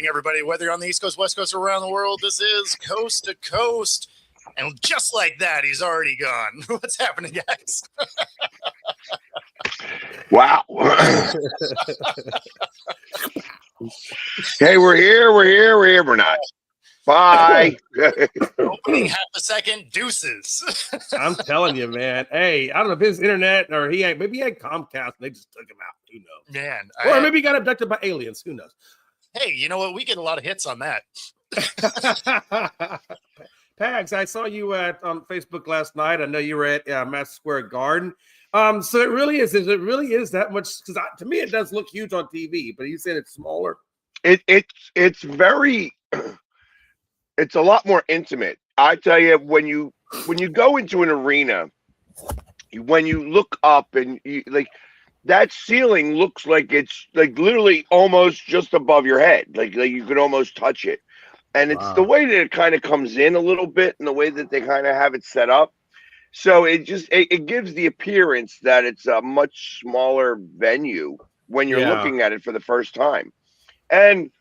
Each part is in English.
morning, everybody. Whether you're on the East Coast, West Coast, or around the world, this is Coast to Coast. And just like that, he's already gone. What's happening, guys? Wow. Hey, we're here. We're not. Bye. Opening half a second, deuces. I'm telling you, man. Hey, I don't know if his internet or maybe he had Comcast and they just took him out. Who knows? Man. Or maybe he got abducted by aliens. Who knows? Hey, you know what? We get a lot of hits on that. Pags, I saw you on Facebook last night. I know you were at Madison Square Garden. So it really is that much, because to me it does look huge on TV, but you said it's smaller. It's very, it's a lot more intimate. I tell you, when you go into an arena, when you look up and you, like, that ceiling looks like it's like literally almost just above your head, like you could almost touch it, and it's the way that it kind of comes in a little bit, and the way that they kind of have it set up. So it gives the appearance that it's a much smaller venue when you're looking at it for the first time. And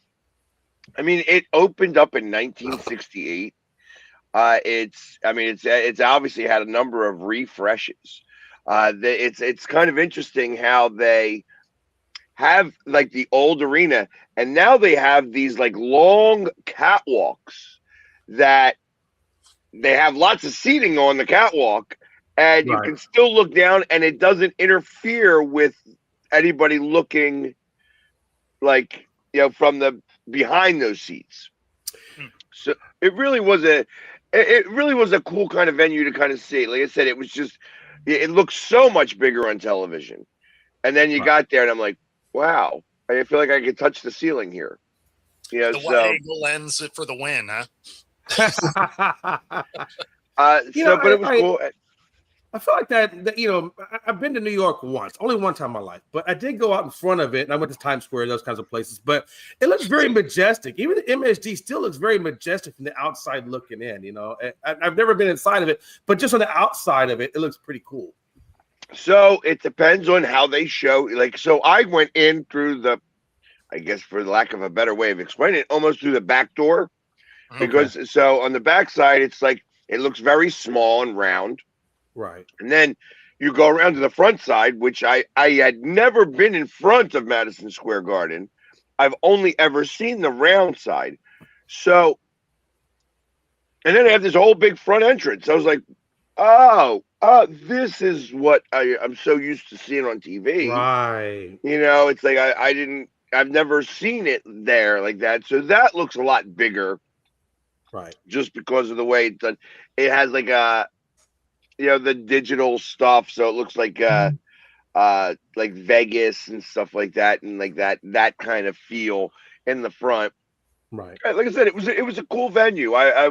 I mean, it opened up in 1968. It's obviously had a number of refreshes. It's kind of interesting how they have like the old arena, and now they have these like long catwalks that they have lots of seating on the catwalk, and you can still look down, and it doesn't interfere with anybody looking, like, from the behind those seats. So it really was a cool kind of venue to kind of see. Like I said, it looks so much bigger on television, and then you got there, and I'm like, wow, I feel like I could touch the ceiling here. The wide angle lens for the win, huh? But it was cool. I feel like that, I've been to New York only one time in my life, but I did go out in front of it, and I went to Times Square, those kinds of places, but it looks very majestic. Even the MSG still looks very majestic from the outside looking in, I've never been inside of it, but just on the outside of it, it looks pretty cool. So it depends on how they show. So I went in through I guess for the lack of a better way of explaining it, almost through the back door. Because so on the back side, it's like, it looks very small and round. Right. And then you go around to the front side, which I had never been in front of Madison Square Garden. I've only ever seen the round side. So, and then I have this whole big front entrance. I was like, oh, this is what I'm so used to seeing on TV. Right. It's like I've never seen it there like that. So that looks a lot bigger. Right. Just because of the way it's done. It has like the digital stuff, so it looks like Vegas and stuff like that, and like that kind of feel in the front. Right. Like I said, it was a cool venue. I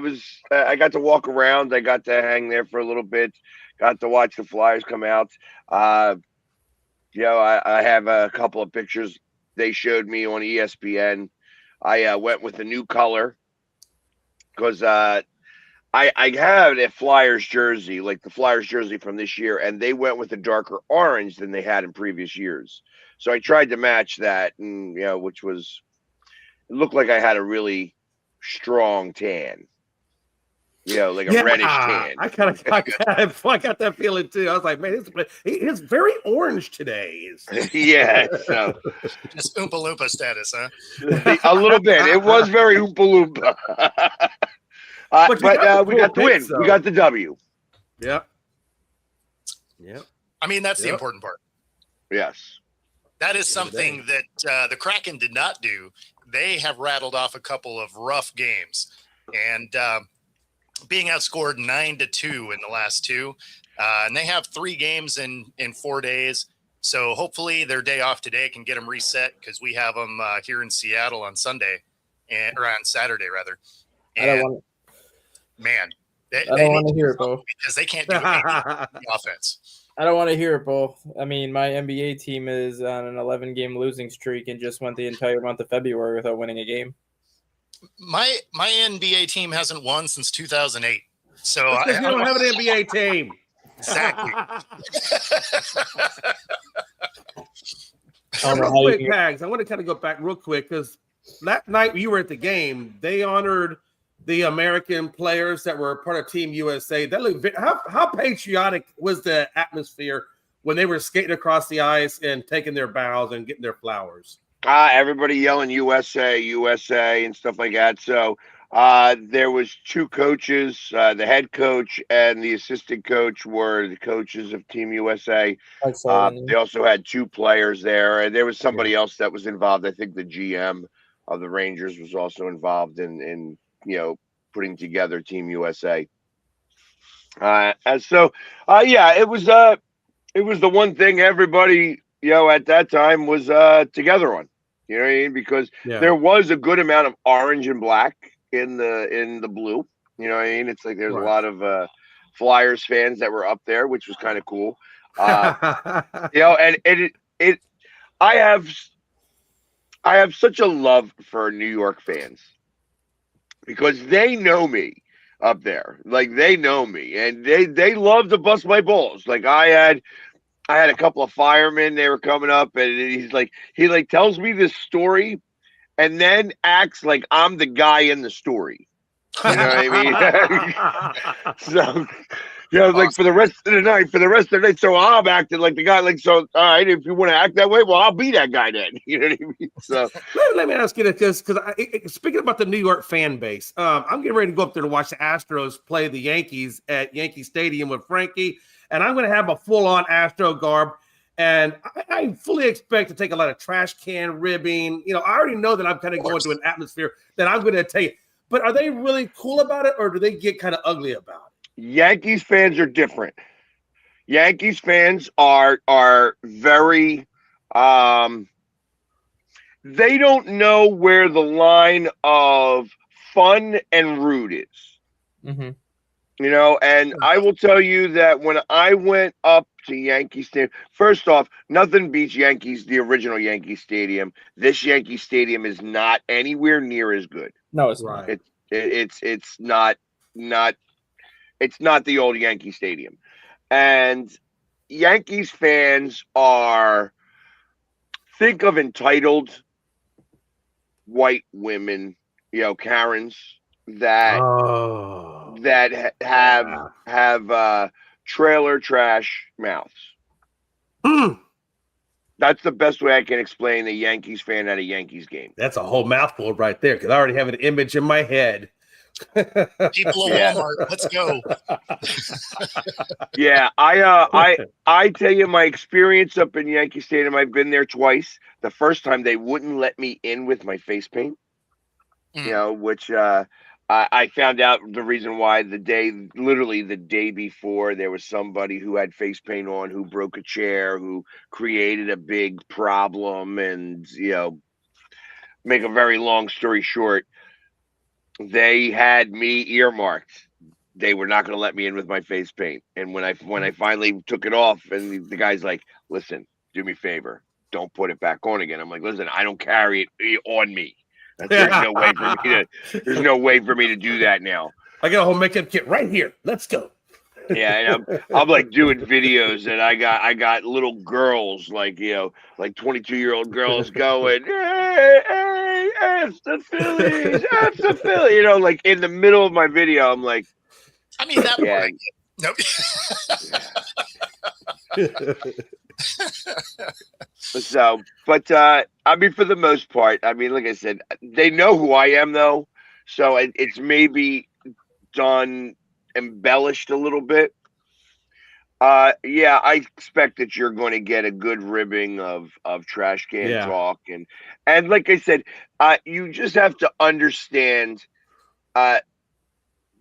got to walk around. I got to hang there for a little bit. Got to watch the Flyers come out. I have a couple of pictures they showed me on ESPN. I went with the new color, because I had a Flyers jersey, like the Flyers jersey from this year, and they went with a darker orange than they had in previous years. So I tried to match that, and it looked like I had a really strong tan, like a reddish tan. I got that feeling too. I was like, man, it's very orange today. Yeah, so just Oompa Loompa status, huh? A little bit. It was very Oompa Loompa. But we got the win. We got the W. Yep. I mean, that's the important part. Yes. That is something that the Kraken did not do. They have rattled off a couple of rough games, and being outscored 9-2 in the last two. And they have 3 games in 4 days. So hopefully their day off today can get them reset, because we have them here in Seattle on Sunday, or on Saturday rather. And I don't want. Man, I don't want to hear it, Bo. Because they can't do anything with the offense. I don't want to hear it, Bo. I mean, my NBA team is on an 11-game losing streak and just went the entire month of February without winning a game. My NBA team hasn't won since 2008. So you don't have an NBA team. Exactly. Real quick, Pags, I want to kind of go back real quick, because that night you were at the game, they honored the American players that were part of Team USA. That looked how patriotic was the atmosphere when they were skating across the ice and taking their bows and getting their flowers? Everybody yelling USA, USA, and stuff like that. So there was two coaches. The head coach and the assistant coach were the coaches of Team USA. They also had two players there, and there was somebody else that was involved. I think the GM of the Rangers was also involved in putting together Team USA. Yeah, it was the one thing everybody at that time was together on. You know what I mean? Because there was a good amount of orange and black in the blue. You know what I mean? It's like there's a lot of Flyers fans that were up there, which was kind of cool. And I have such a love for New York fans because they know me up there. Like they know me and they love to bust my balls. Like I had a couple of firemen, they were coming up and he tells me this story and then acts like I'm the guy in the story. You know what I mean? So, like for the rest of the night, so I'm acting like the guy, like, so, all right, if you want to act that way, well, I'll be that guy then. You know what I mean? So let me ask you this, because speaking about the New York fan base, I'm getting ready to go up there to watch the Astros play the Yankees at Yankee Stadium with Frankie, and I'm going to have a full-on Astro garb, and I fully expect to take a lot of trash can ribbing. I already know that I'm kind of going to an atmosphere that I'm going to take. But are they really cool about it, or do they get kind of ugly about it? Yankees fans are different. Yankees fans are very they don't know where the line of fun and rude is. Mm-hmm. And I will tell you that when I went up to Yankee Stadium, first off, nothing beats the original Yankee Stadium. This Yankee Stadium is not anywhere near as good. No, it's not. It's not the old Yankee Stadium. And Yankees fans think of entitled white women, Karens that have trailer trash mouths. That's the best way I can explain a Yankees fan at a Yankees game. That's a whole mouthful right there, because I already have an image in my head. People at Walmart, let's go. Yeah, I tell you my experience up in Yankee Stadium. I've been there twice. The first time they wouldn't let me in with my face paint, which I found out the reason why literally the day before, there was somebody who had face paint on who broke a chair, who created a big problem, and make a very long story short, they had me earmarked. They were not going to let me in with my face paint. And when I finally took it off, and the guy's like, "Listen, do me a favor, don't put it back on again." I'm like, "Listen, I don't carry it on me. There's no way for me to do that now. I got a whole makeup kit right here. Let's go." Yeah, and I'm like doing videos, and I got little girls, like 22-year-old girls going, hey, F the Phillies, F the Phillies, like in the middle of my video. I'm like, I mean, that part. Nope. So, but I mean, for the most part, I mean, like I said, they know who I am, though, so it's maybe done embellished a little bit. Yeah, I expect that you're going to get a good ribbing of trash can talk, and like I said, you just have to understand the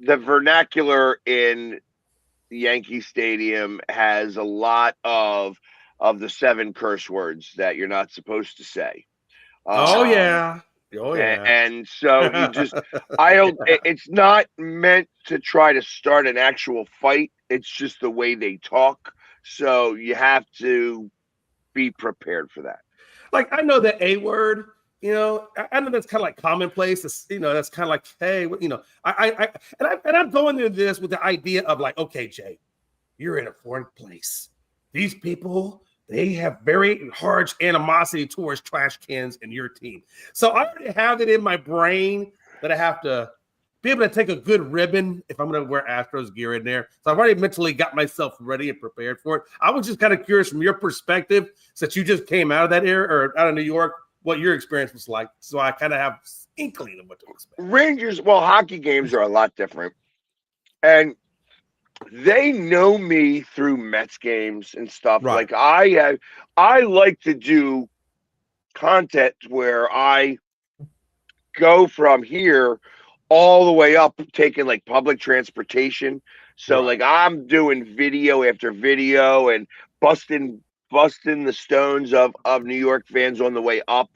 vernacular in Yankee Stadium has a lot of the 7 curse words that you're not supposed to say. Oh yeah. And so you just, it's not meant to try to start an actual fight. It's just the way they talk. So you have to be prepared for that. Like, I know the A word, I know that's kind of like commonplace. That's kind of like, hey, I'm going into this with the idea of like, okay, Jay, you're in a foreign place. These people, they have very harsh animosity towards trash cans and your team. So I already have it in my brain that I have to be able to take a good ribbon if I'm going to wear Astros gear in there. So I've already mentally got myself ready and prepared for it. I was just kind of curious from your perspective, since you just came out of that area or out of New York, what your experience was like. So I kind of have inkling of what to expect. Rangers, well, hockey games are a lot different. And they know me through Mets games and stuff. Right. Like I like to do content where I go from here all the way up, taking like public transportation. So Right. like I'm doing video after video and busting the stones of New York fans on the way up,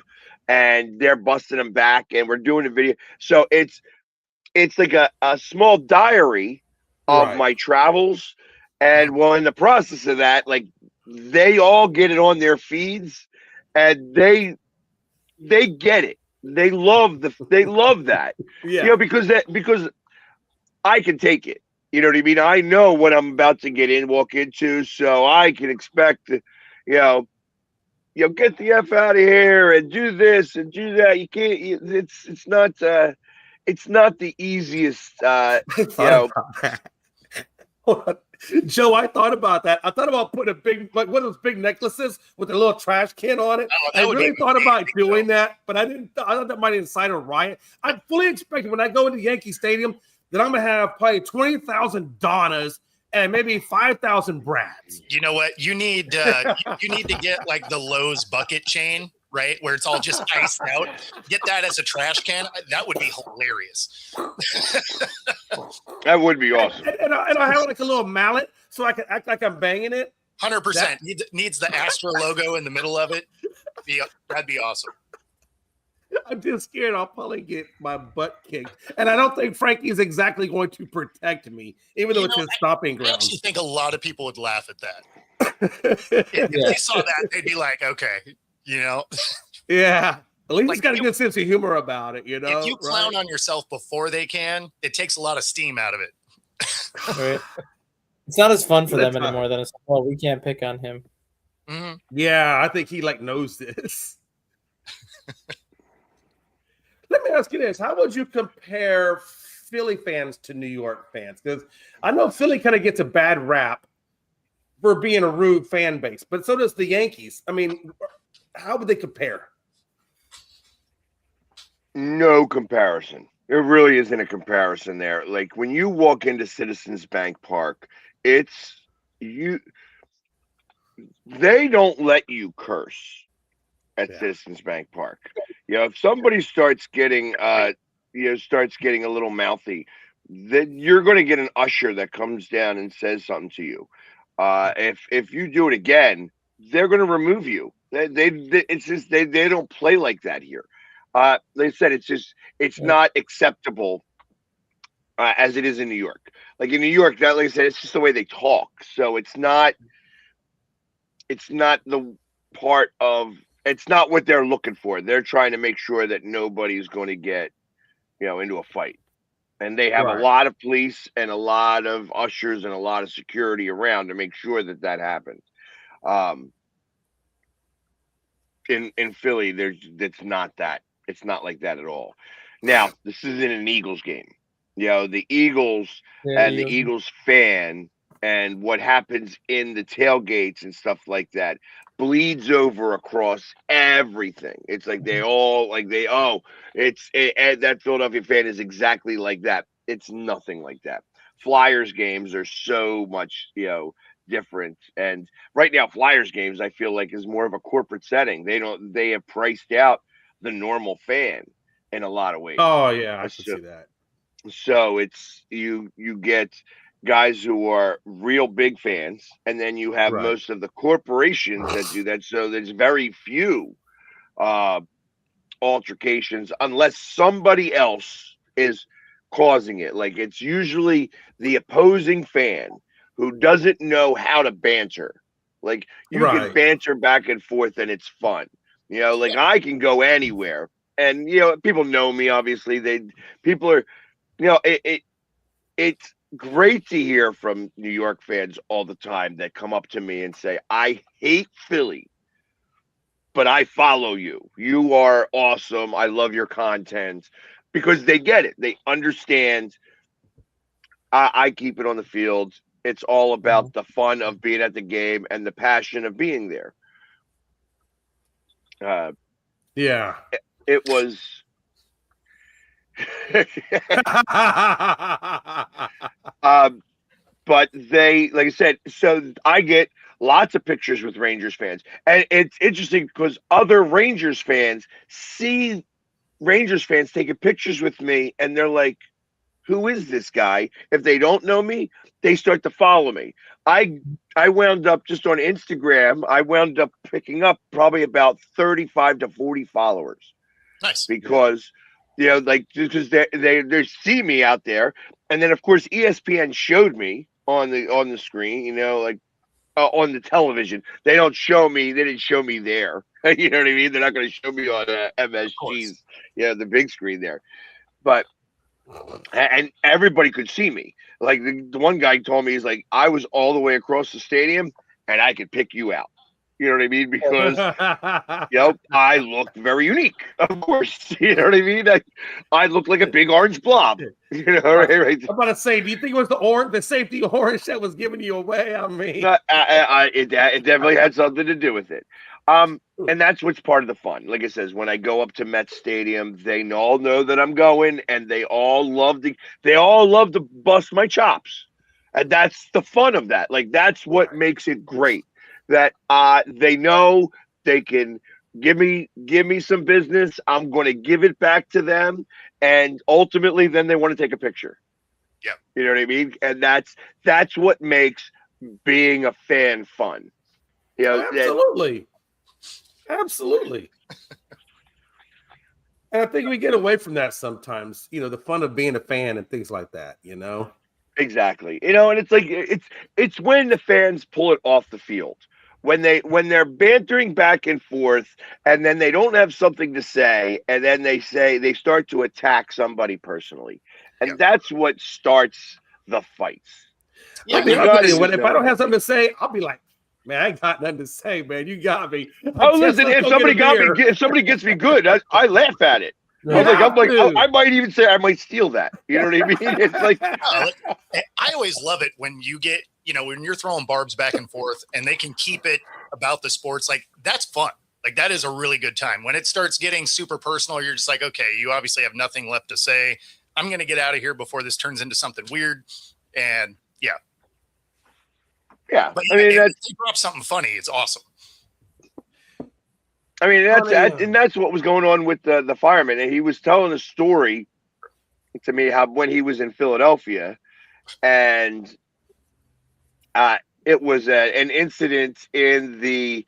and they're busting them back, and we're doing a video. So it's like a small diary of Right. my travels. And well, in the process of that, like they all get it on their feeds, and they get it. They love that. Yeah. Because I can take it. You know what I mean? I know what I'm about to walk into, so I can expect to, get the F out of here and do this and do that. You can't. It's not the easiest. I thought about that. Hold on. Joe, I thought about that. I thought about putting a big, like one of those big necklaces with a little trash can on it. Oh, that I would really be thought about amazing, doing that, but I didn't. I thought that might incite a riot. I fully expected when I go into Yankee Stadium that I'm gonna have probably 20,000 Donnas and maybe 5,000 Brads. You know what? You need you need to get like the Lowe's bucket chain, right? Where it's all just iced out. Get that as a trash can. That would be hilarious. That would be awesome. And I have like a little mallet so I can act like I'm banging it. 100% needs the Astra logo in the middle of it. That'd be awesome. I'm just scared I'll probably get my butt kicked. And I don't think Frankie's exactly going to protect me, even though it's his stopping I ground. actually think a lot of people would laugh at that. If they saw that, they'd be like, okay, Yeah. At least Like, he's got a good sense of humor about it, if you clown on yourself before they can, it takes a lot of steam out of it. Right. It's not as fun for That's them anymore than it's, well, we can't pick on him. Mm-hmm. Yeah, I think he knows this. Let me ask you this. How would you compare Philly fans to New York fans? Because I know Philly kind of gets a bad rap for being a rude fan base, but so does the Yankees. I mean, how would they compare? No comparison. There really isn't a comparison there. Like when you walk into Citizens Bank Park, they don't let you curse at Citizens Bank Park. If somebody starts getting a little mouthy, then you're going to get an usher that comes down and says something to you. If you do it again, they're going to remove you. They don't play like that here. They said it's not acceptable as it is in New York. Like in New York, like I said, it's just the way they talk. So it's not what they're looking for. They're trying to make sure that nobody's going to get, into a fight. And they have a lot of police and a lot of ushers and a lot of security around to make sure that happens. In Philly, it's not that. It's not like that at all. Now, this isn't an Eagles game. The Eagles and the Eagles fan and what happens in the tailgates and stuff like that bleeds over across everything. It's like that Philadelphia fan is exactly like that. It's nothing like that. Flyers games are so much, different. And right now, Flyers games, I feel like, is more of a corporate setting. They have priced out the normal fan in a lot of ways. Oh yeah, I can see that. So it's you get guys who are real big fans, and then you have most of the corporations that do that. So there's very few altercations unless somebody else is causing it. Like it's usually the opposing fan who doesn't know how to banter. Like you can banter back and forth and it's fun. Like I can go anywhere and people know me, obviously. People are it's great to hear from New York fans all the time that come up to me and say, I hate Philly, but I follow you. You are awesome. I love your content, because they get it. They understand. I keep it on the field. It's all about the fun of being at the game and the passion of being there. Yeah. It was. But they, like I said, so I get lots of pictures with Rangers fans. And it's interesting because other Rangers fans see Rangers fans taking pictures with me and they're like, who is this guy? If they don't know me, they start to follow me. I wound up just on Instagram, I wound up picking up probably about 35 to 40 followers. Nice. Because like, because they see me out there. And then of course ESPN showed me on the screen, like on the television. They didn't show me there. You know what I mean? They're not going to show me on MSG's, the big screen there. But and everybody could see me. Like the one guy told me, he's like, I was all the way across the stadium and I could pick you out. You know what I mean? Because I look very unique, of course. You know what I mean? I look like a big orange blob. Right? I'm about to say, do you think it was the safety orange that was giving you away? I mean, it definitely had something to do with it. And that's what's part of the fun. Like I says, when I go up to Met Stadium, they all know that I'm going, and they all love to bust my chops, and that's the fun of that. Like that's what makes it great. That they know they can give me some business. I'm going to give it back to them, and ultimately, then they want to take a picture. Yeah, you know what I mean. And that's what makes being a fan fun. Absolutely. Absolutely. And I think we get away from that sometimes, the fun of being a fan and things like that, Exactly. And it's like it's when the fans pull it off the field. When they're bantering back and forth and then they don't have something to say and then they start to attack somebody personally. And that's what starts the fights. Yeah, if I don't have something to say, I'll be like, man, I ain't got nothing to say, man. You got me. Listen, if somebody gets me good, I laugh at it. I might even say I might steal that. You know what I mean? It's like I always love it when you get, when you're throwing barbs back and forth and they can keep it about the sports. Like that's fun. Like that is a really good time. When it starts getting super personal, you're just like, okay, you obviously have nothing left to say. I'm going to get out of here before this turns into something weird. And yeah. Yeah. But I mean, if they drop something funny, it's awesome. I mean, that's what was going on with the fireman. And he was telling a story to me how when he was in Philadelphia and it was an incident in the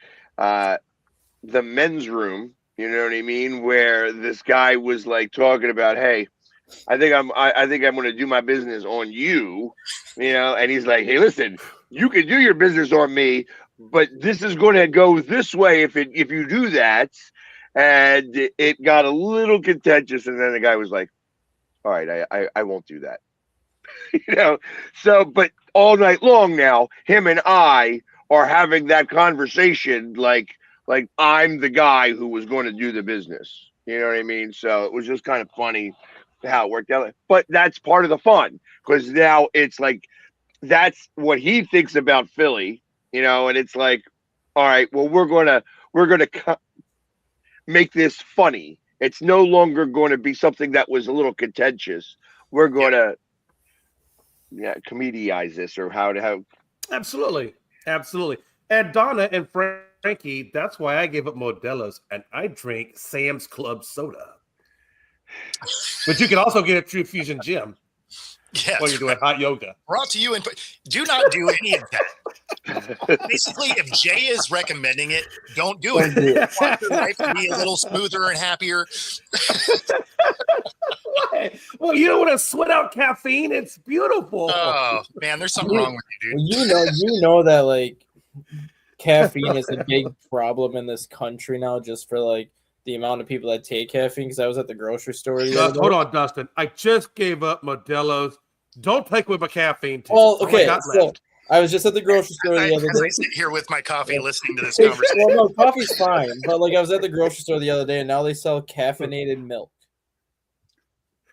men's room, you know what I mean, where this guy was like talking about, hey, I think I'm going to do my business on you, and he's like, hey, listen, you can do your business on me, but this is going to go this way if you do that. And it got a little contentious, and then the guy was like, all right, I won't do that. So, but all night long now, him and I are having that conversation like I'm the guy who was going to do the business. You know what I mean? So it was just kind of funny how it worked out. But that's part of the fun, because now it's like that's what he thinks about Philly, and it's like, all right, well, we're gonna make this funny. It's no longer going to be something that was a little contentious. We're going to comedize this, or how. Absolutely. And Donna and Frankie, that's why I gave up Modelo's and I drink Sam's Club soda. But you can also get a True Fusion Gym. Yeah, while you're doing hot yoga. Brought to you, and do not do any of that. Basically, if Jay is recommending it, don't do it. Want your life to be a little smoother and happier. Well, you don't want to sweat out caffeine. It's beautiful. Oh man, there's something wrong with you, dude. You know that like caffeine is a big problem in this country now, just for like the amount of people that take caffeine. Because I was at the grocery store. Hold on, Dustin. I just gave up Modelo's Don't take away my caffeine. Too. Well, That's all I okay, got so left. I was just at the grocery store the other As I day. sit here with my coffee, listening to this Well, conversation. no, coffee's fine, but like I was at the grocery store the other day, and now they sell caffeinated milk.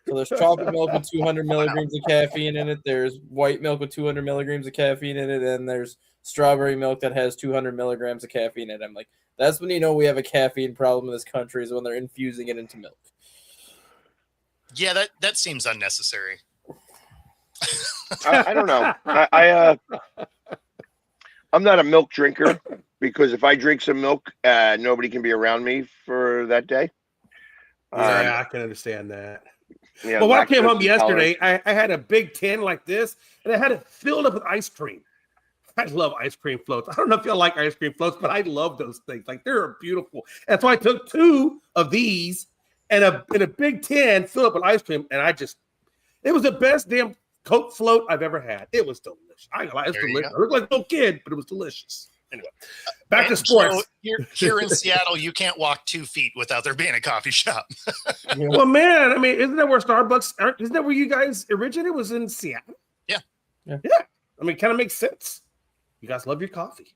So there's chocolate milk with 200 milligrams of caffeine in it. There's white milk with 200 milligrams of caffeine in it, and there's strawberry milk that has 200 milligrams of caffeine in it. I'm like, that's when you know we have a caffeine problem in this country, is when they're infusing it into milk. Yeah, that seems unnecessary. I don't know. I'm not a milk drinker because if I drink some milk, nobody can be around me for that day. Yeah, I can understand that. Yeah, Well, when I came lactose home yesterday, intolerance. I had a big tin like this, and I had it filled up with ice cream. I love ice cream floats. I don't know if y'all like ice cream floats, but I love those things. Like, they're beautiful. And so I took 2 of these and in a big tin filled up with ice cream, and it was the best damn Coke float I've ever had. It was delicious. I ain't gonna lie, it's delicious. I looked like a little kid, but it was delicious. Anyway, back to sports. So here in Seattle, you can't walk 2 feet without there being a coffee shop. Well, man, I mean, isn't that where Starbucks? Isn't that where you guys originated? Was in Seattle? Yeah. I mean, kind of makes sense. You guys love your coffee.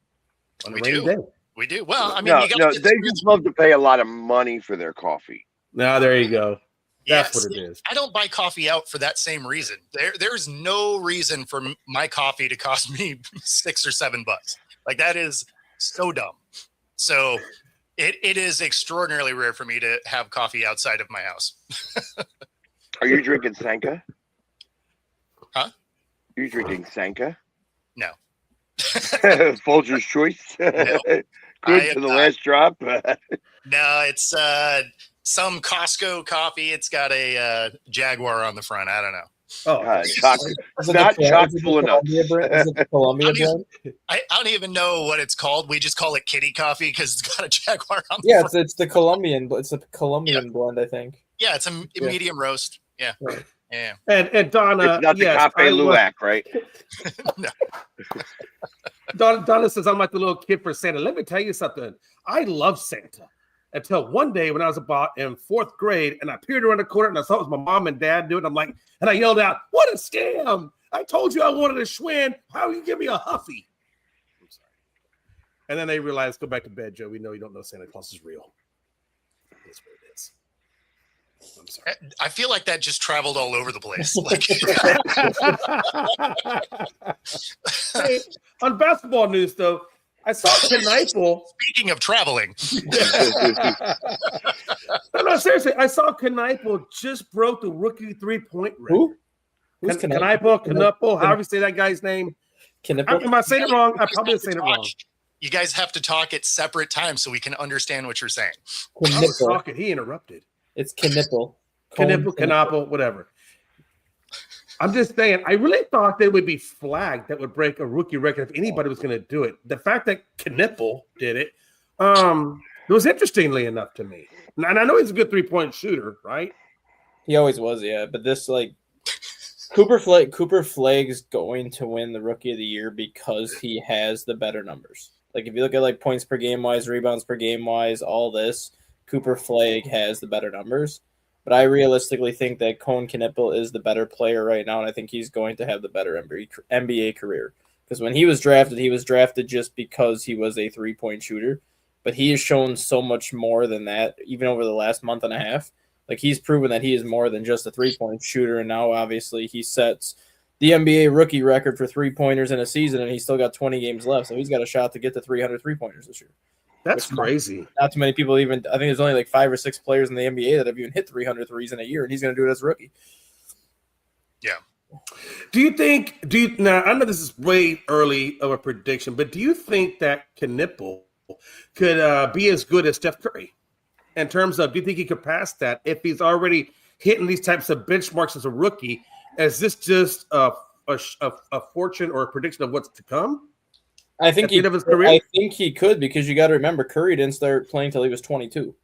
On a We rainy do. day. We do. Well, I mean, No, you got they just love to pay a lot of money for their coffee. Now there you go. That's Yes, what it is. I don't buy coffee out for that same reason. There's no reason for my coffee to cost me $6 or $7. Like, that is so dumb. So it is extraordinarily rare for me to have coffee outside of my house. Are you drinking Sanka? Huh? Are you drinking Sanka? No. Folger's Choice. No, Good to the last drop. No, it's some Costco coffee. It's got a Jaguar on the front. I don't know. Oh, It's not chock full of nuts. Is it the Columbia brand? I don't even know what it's called. We just call it kitty coffee because it's got a Jaguar on the Yeah, front. it's the Colombian. It's a Colombian blend, I think. Yeah, it's a medium roast. Yeah. Right. Yeah. and Donna, It's not the yes, Cafe Luwak, right? No. Donna says, I'm like the little kid for Santa. Let me tell you something. I love Santa until one day when I was about in 4th grade and I peered around the corner and I saw it was my mom and dad doing it. I'm like, and I yelled out, "What a scam! I told you I wanted a Schwinn. How you give me a Huffy?" I'm sorry. And then they realized, go back to bed, Joe. We know you don't know Santa Claus is real. That's what it is. I'm sorry. I feel like that just traveled all over the place. Hey, on basketball news, though, I saw Kneipel. Speaking of traveling, No, seriously, I saw Kneipel just broke the rookie 3-point record. Who? Who's Kneipel, however you say that guy's name. Am I saying it wrong? I probably saying it wrong. you guys have to talk at separate times so we can understand what you're saying. I was talking. He interrupted. It's Knippel. Knappel, whatever. I'm just saying, I really thought they would be flagged that would break a rookie record if anybody was going to do it. The fact that Knippel did it, it was interestingly enough to me. And I know he's a good 3-point shooter, right? He always was, yeah. But this, like, Cooper Flagg's going to win the Rookie of the Year because he has the better numbers. Like, if you look at, like, points per game wise, rebounds per game wise, all this, Cooper Flagg has the better numbers. But I realistically think that Cone Knippel is the better player right now, and I think he's going to have the better NBA career. Because when he was drafted just because he was a 3-point shooter. But he has shown so much more than that, even over the last month and a half. Like, he's proven that he is more than just a 3-point shooter, and now, obviously, he sets the NBA rookie record for 3-pointers in a season, and he's still got 20 games left, so he's got a shot to get to 300 3-pointers this year. That's crazy. Not too many people even. I think there's only like 5 or 6 players in the NBA that have even hit 300 threes in a year, and he's going to do it as a rookie. Yeah. Now, I know this is way early of a prediction, but do you think that Knippel could be as good as Steph Curry? In terms of, do you think he could pass that if he's already hitting these types of benchmarks as a rookie? Is this just a fortune or a prediction of what's to come? I think he could, because you got to remember Curry didn't start playing till he was 22.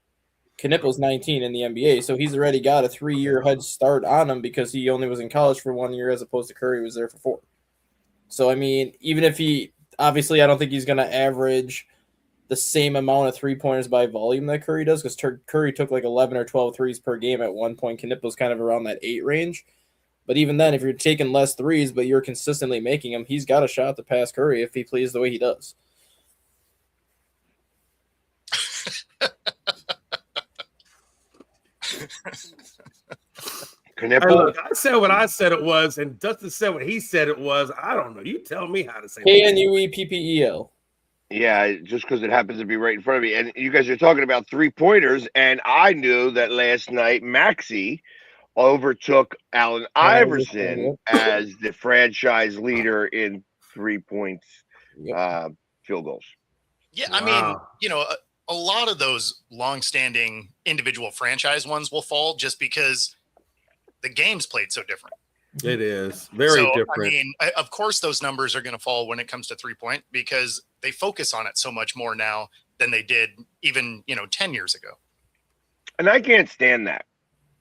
Knippel's 19 in the NBA, so he's already got a 3-year head start on him because he only was in college for 1 year as opposed to Curry was there for 4. So, I mean, even if obviously I don't think he's going to average the same amount of 3-pointers by volume that Curry does, because Curry took like 11 or 12 threes per game at one point. Knippel's kind of around that 8 range. But even then, if you're taking less threes, but you're consistently making them, he's got a shot to pass Curry if he plays the way he does. Hey, look, I said what I said it was, and Dustin said what he said it was. I don't know. You tell me how to say it. KNUEPPEL. Yeah, just because it happens to be right in front of me. And you guys are talking about 3-pointers, and I knew that last night Maxey overtook Allen Iverson as the franchise leader in 3-point field goals. Yeah, I mean, you know, a lot of those long-standing individual franchise ones will fall just because the game's played so different. It is very different. I mean, of course, those numbers are going to fall when it comes to 3-point because they focus on it so much more now than they did even, 10 years ago. And I can't stand that.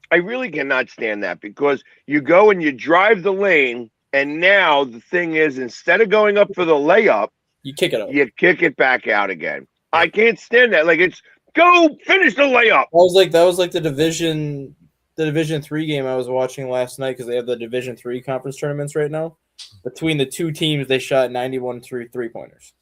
I really cannot stand that because you go and you drive the lane, and now the thing is, instead of going up for the layup, you kick it out. You kick it back out again. I can't stand that. Like, it's go finish the layup. That was like the Division 3 game I was watching last night because they have the Division 3 conference tournaments right now. Between the two teams, they shot 91 3-pointers.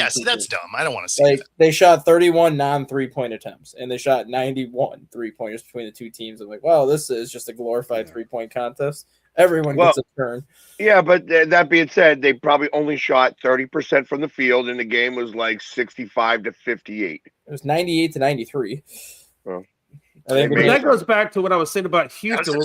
See, that's dumb. I don't want to see that. They shot 31 non-3-point attempts, and they shot 91 3-pointers between the two teams. I'm like, wow, this is just a glorified 3-point contest. Everyone gets a turn. Yeah, but that being said, they probably only shot 30% from the field, and the game was like 65-58. It was 98-93. Well, I think that goes back to what I was saying about Houston.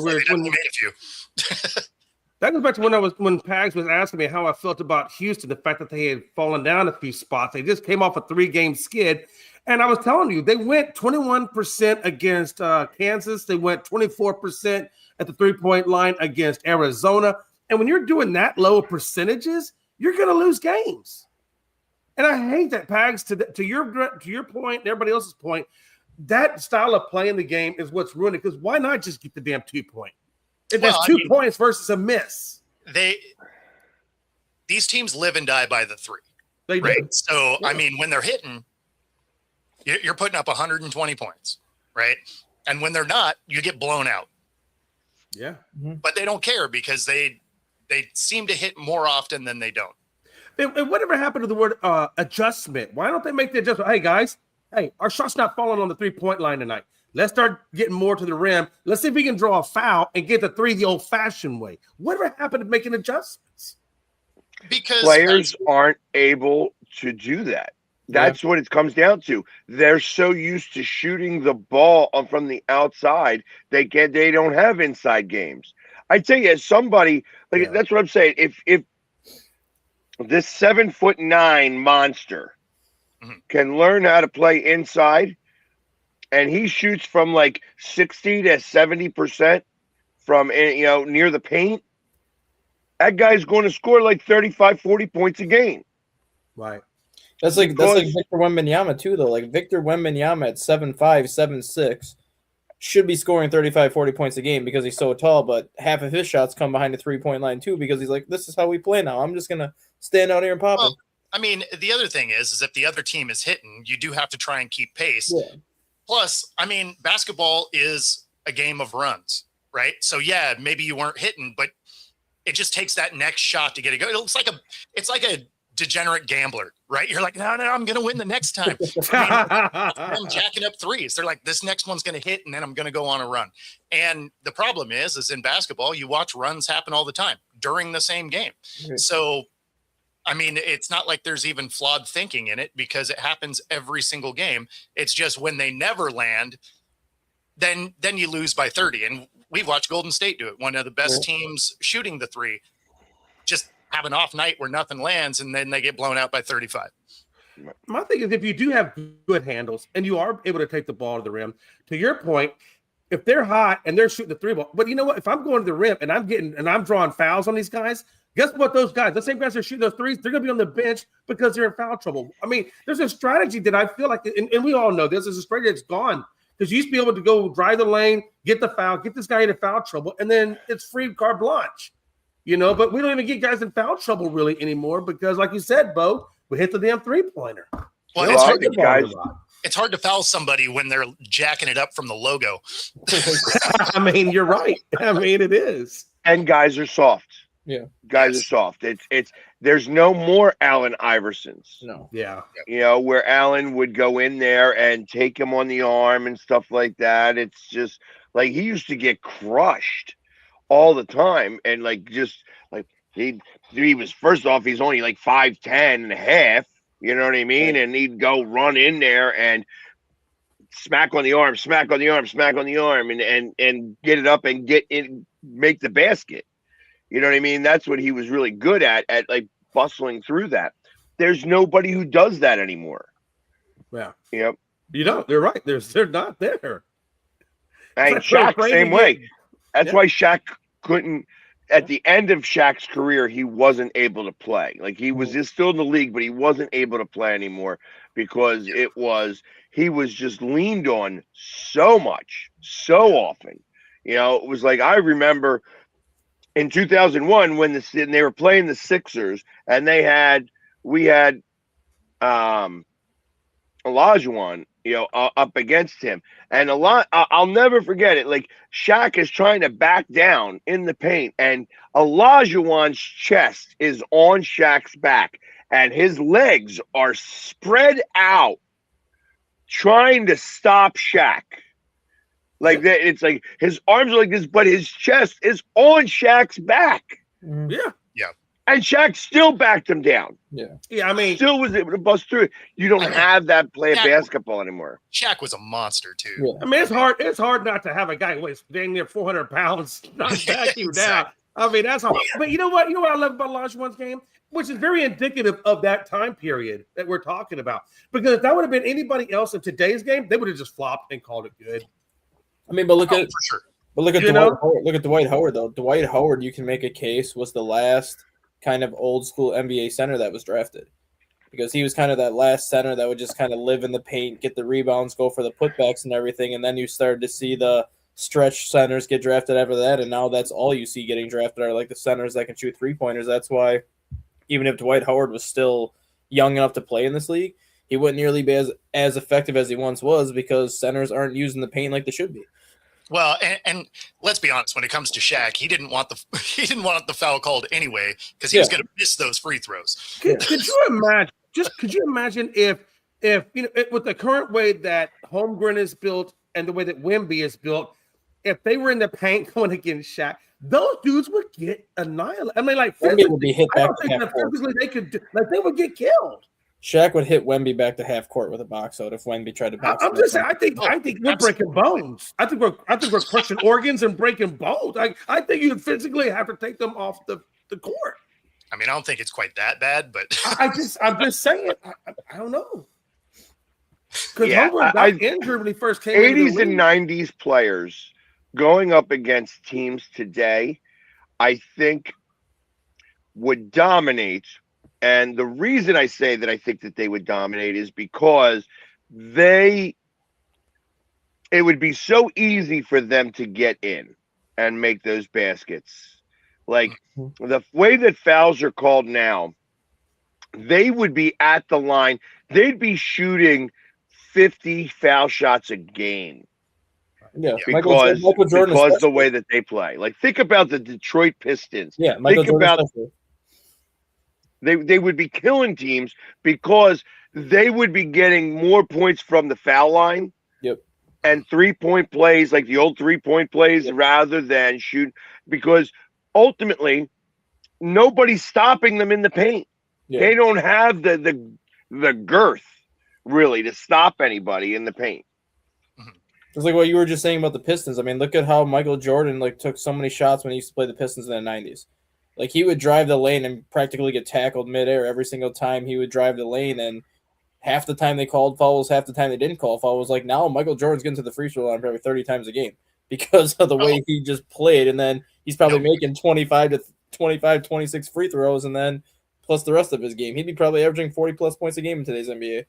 That goes back to when Pags was asking me how I felt about Houston, the fact that they had fallen down a few spots. They just came off a 3-game skid. And I was telling you, they went 21% against Kansas. They went 24% at the 3-point line against Arizona. And when you're doing that low percentages, you're going to lose games. And I hate that, Pags, to your point and everybody else's point, that style of playing the game is what's ruining it. Because why not just get the damn 2-point? If that's 2 points versus a miss. These teams live and die by the 3. They right? do. So, I mean, when they're hitting, you're putting up 120 points, right? And when they're not, you get blown out. Yeah. But they don't care because they seem to hit more often than they don't. And whatever happened to the word adjustment? Why don't they make the adjustment? Hey, guys, our shot's not falling on the 3-point line tonight. Let's start getting more to the rim. Let's see if we can draw a foul and get the 3 the old-fashioned way. Whatever happened to making adjustments? Because players aren't able to do that. That's what it comes down to. They're so used to shooting the ball from the outside, they don't have inside games. I tell you, as somebody that's what I'm saying. If this 7'9" monster can learn how to play inside, and he shoots from like 60 to 70% from near the paint, that guy's going to score like 35, 40 points a game. Right. That's like Victor Wembanyama too, though. Like Victor Wembanyama at 7'5", 7'6", should be scoring 35, 40 points a game because he's so tall, but half of his shots come behind the 3-point line too because he's like, this is how we play now. I'm just gonna stand out here and pop him. I mean, the other thing is if the other team is hitting, you do have to try and keep pace. Yeah. Plus, I mean, basketball is a game of runs, right? So yeah, maybe you weren't hitting, but it just takes that next shot to get it going. It's like a degenerate gambler, right? You're like, no, I'm going to win the next time. I'm jacking up threes. They're like, this next one's going to hit, and then I'm going to go on a run. And the problem is in basketball, you watch runs happen all the time during the same game. Mm-hmm. So, I mean, it's not like there's even flawed thinking in it because it happens every single game. It's just when they never land, then you lose by 30. And we've watched Golden State do it. One of the best teams shooting the 3, just have an off night where nothing lands, and then they get blown out by 35. My thing is, if you do have good handles and you are able to take the ball to the rim, to your point, if they're hot and they're shooting the 3 ball, but you know what? If I'm going to the rim and I'm drawing fouls on these guys, guess what? Those guys, the same guys that are shooting those 3s, they're going to be on the bench because they're in foul trouble. I mean, there's a strategy that I feel like, and we all know this is a strategy that's gone because you used to be able to go drive the lane, get the foul, get this guy into foul trouble, and then it's free carte blanche. But we don't even get guys in foul trouble really anymore because, like you said, Bo, we hit the damn 3-pointer. Well, it's hard to foul somebody when they're jacking it up from the logo. I mean, you're right. I mean, it is. And guys are soft. Yeah. Guys are soft. There's no more Allen Iversons. No. Yeah. Where Allen would go in there and take him on the arm and stuff like that. It's just like he used to get crushed all the time. And like just like he was, first off, he's only like 5'10" and a half. You know what I mean? And he'd go run in there and smack on the arm, smack on the arm, smack on the arm, and get it up and get in, make the basket. You know what I mean? That's what he was really good at like bustling through that. There's nobody who does that anymore. Yeah. Yep. You don't. They're right. They're not there. And Shaq, same way. That's why Shaq couldn't. At the end of Shaq's career, he wasn't able to play. Like he was still in the league, but he wasn't able to play anymore because he was just leaned on so much, so often. It was like, I remember in 2001 when they were playing the Sixers and we had Olajuwon, up against him. And I'll never forget it. Like Shaq is trying to back down in the paint, and Olajuwon's chest is on Shaq's back, and his legs are spread out, trying to stop Shaq. Like that, it's like his arms are like this, but his chest is on Shaq's back. Yeah. And Shaq still backed him down. Yeah, I mean, still was able to bust through it. You don't have that play of basketball anymore. Shaq was a monster too. Yeah. I mean, it's hard not to have a guy who weighs dang near 400 pounds not back you down. I mean, that's hard. But you know what? You know what I love about Olajuwon's game, which is very indicative of that time period that we're talking about. Because if that would have been anybody else in today's game, they would have just flopped and called it good. I mean, but look at for sure. But look at Dwight Howard. Look at Dwight Howard though. Dwight Howard, you can make a case, was the last kind of old school NBA center that was drafted, because he was kind of that last center that would just kind of live in the paint, get the rebounds, go for the putbacks and everything. And then you started to see the stretch centers get drafted after that. And now that's all you see getting drafted are like the centers that can shoot 3-pointers. That's why even if Dwight Howard was still young enough to play in this league, he wouldn't nearly be as effective as he once was, because centers aren't using the paint like they should be. Well, and let's be honest. When it comes to Shaq, he didn't want the foul called anyway, because he was going to miss those free throws. Could you imagine? Could you imagine if with the current way that Holmgren is built and the way that Wemby is built, if they were in the paint going against Shaq, those dudes would get annihilated. I mean, like Wemby would be hit back. They would get killed. Shaq would hit Wemby back to half court with a box out if Wemby tried to box. I'm just saying. I think we're breaking bones. I think we're crushing organs and breaking bones. I think you physically have to take them off the court. I mean, I don't think it's quite that bad, but I'm just saying. I don't know. Because Holmgren got injured when he first came. 80s and 90s players going up against teams today, I think, would dominate. And the reason I say that I think that they would dominate is because it would be so easy for them to get in and make those baskets. Like the way that fouls are called now, they would be at the line. They'd be shooting 50 foul shots a game. Yeah, because the way that they play. Like, think about the Detroit Pistons. Yeah, They would be killing teams because they would be getting more points from the foul line. Yep. And 3-point plays, like the old 3-point plays, rather than shoot, because ultimately nobody's stopping them in the paint. Yeah. They don't have the girth really to stop anybody in the paint. It's like what you were just saying about the Pistons. I mean, look at how Michael Jordan took so many shots when he used to play the Pistons in the 90s. Like, he would drive the lane and practically get tackled midair every single time he would drive the lane, and half the time they called fouls, half the time they didn't call fouls. Like, now Michael Jordan's getting to the free throw line probably 30 times a game because of the way he just played, and then he's probably making 25 to 25, 26 free throws, and then plus the rest of his game. He'd be probably averaging 40-plus points a game in today's NBA.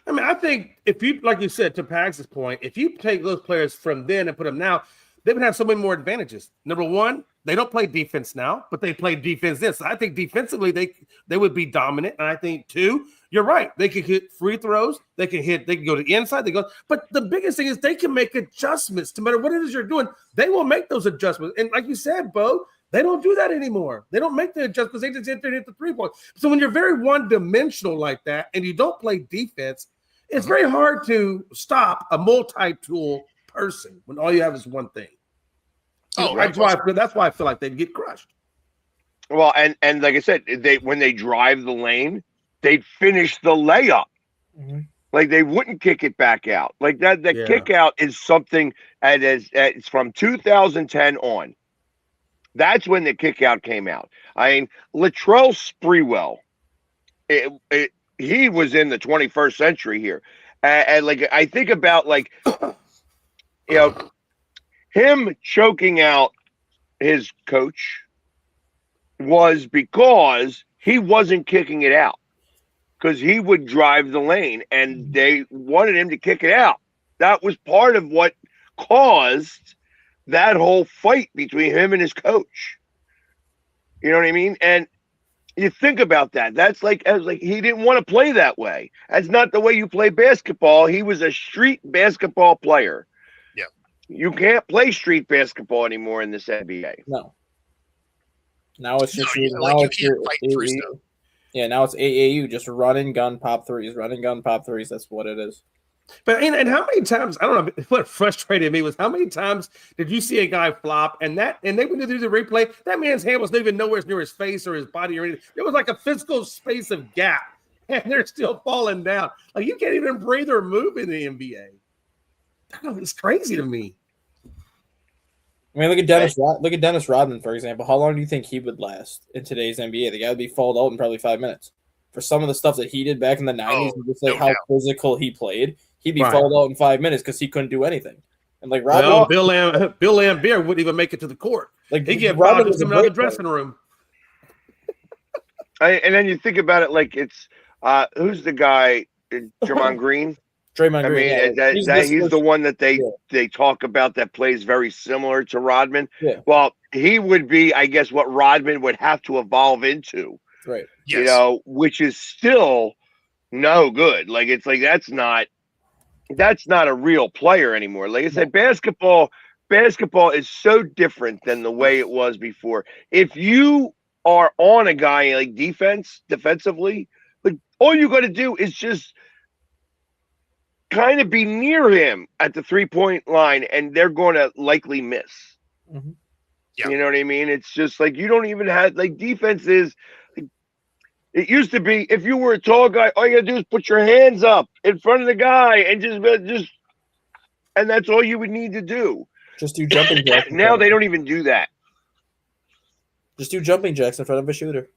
I mean, I think if you, like you said, to Pags' point, if you take those players from then and put them now, they would have so many more advantages. Number one, They don't play defense now, but they play defense then. So I think defensively they would be dominant. And I think too, you're right. They can hit free throws. They can go to the inside. But the biggest thing is they can make adjustments no matter what it is you're doing. They will make those adjustments. And like you said, Bo, they don't do that anymore. They don't make the adjustments. They just hit the 3-point. So when you're very one-dimensional like that and you don't play defense, it's very hard to stop a multi-tool person when all you have is one thing. Oh, that's why I feel like they'd get crushed. Well, and like I said, when they drive the lane, they'd finish the layup. Mm-hmm. Like they wouldn't kick it back out. Like that kick out is something it's from 2010 on. That's when the kick out came out. I mean, Latrell Sprewell, he was in the 21st century here. And like I think about him choking out his coach was because he wasn't kicking it out, because he would drive the lane and they wanted him to kick it out. That was part of what caused that whole fight between him and his coach. You know what I mean? And you think about that. That's he didn't want to play that way. That's not the way you play basketball. He was a street basketball player. You can't play street basketball anymore in this NBA. No. Now it's just now it's AAU, just run and gun pop threes. That's what it is. But and how many times, I don't know, what frustrated me was how many times did you see a guy flop and they went to do the replay, that man's hand was not even nowhere near his face or his body or anything. It was like a physical space of gap, and they're still falling down. Like you can't even breathe or move in the NBA. It's crazy to me. I mean, look at Dennis Rodman, for example. How long do you think he would last in today's NBA? The guy would be fouled out in probably 5 minutes. For some of the stuff that he did back in the 90s, and just how physical he played, he'd be fouled out in 5 minutes because he couldn't do anything. And like Rodman, Bill Laimbeer wouldn't even make it to the court. Like he get fouled just coming out of the dressing room. And then you think about it, like it's who's the guy, Draymond Green? Draymond Green. I mean, he's the one that they talk about that plays very similar to Rodman. Yeah. Well, he would be, I guess, what Rodman would have to evolve into. Right. Yes. You know, which is still no good. Like it's like that's not a real player anymore. Like I said, basketball is so different than the way it was before. If you are on a guy like defensively, like all you got to do is just kind of be near him at the 3-point line, and they're going to likely miss. Mm-hmm. Yeah. You know what I mean? It's just like you don't even have like defense is. It used to be if you were a tall guy, all you got to do is put your hands up in front of the guy and just, and that's all you would need to do. Just do jumping jacks. Now they don't even do that. Just do jumping jacks in front of a shooter.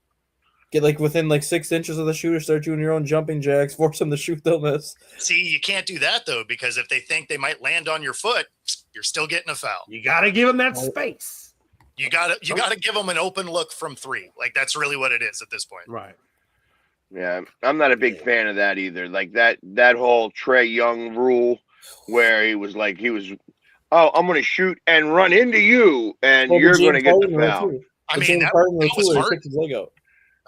Get like within like 6 inches of the shooter, start doing your own jumping jacks, force them to shoot, they'll miss. See, you can't do that though, because if they think they might land on your foot, you're still getting a foul. You got to give them that space. You gotta give them an open look from 3. Like that's really what it is at this point. Right. Yeah, I'm not a big fan of that either. Like that whole Trae Young rule where he was, I'm going to shoot and run into you, and you're going to get the foul. I mean, that was Harden.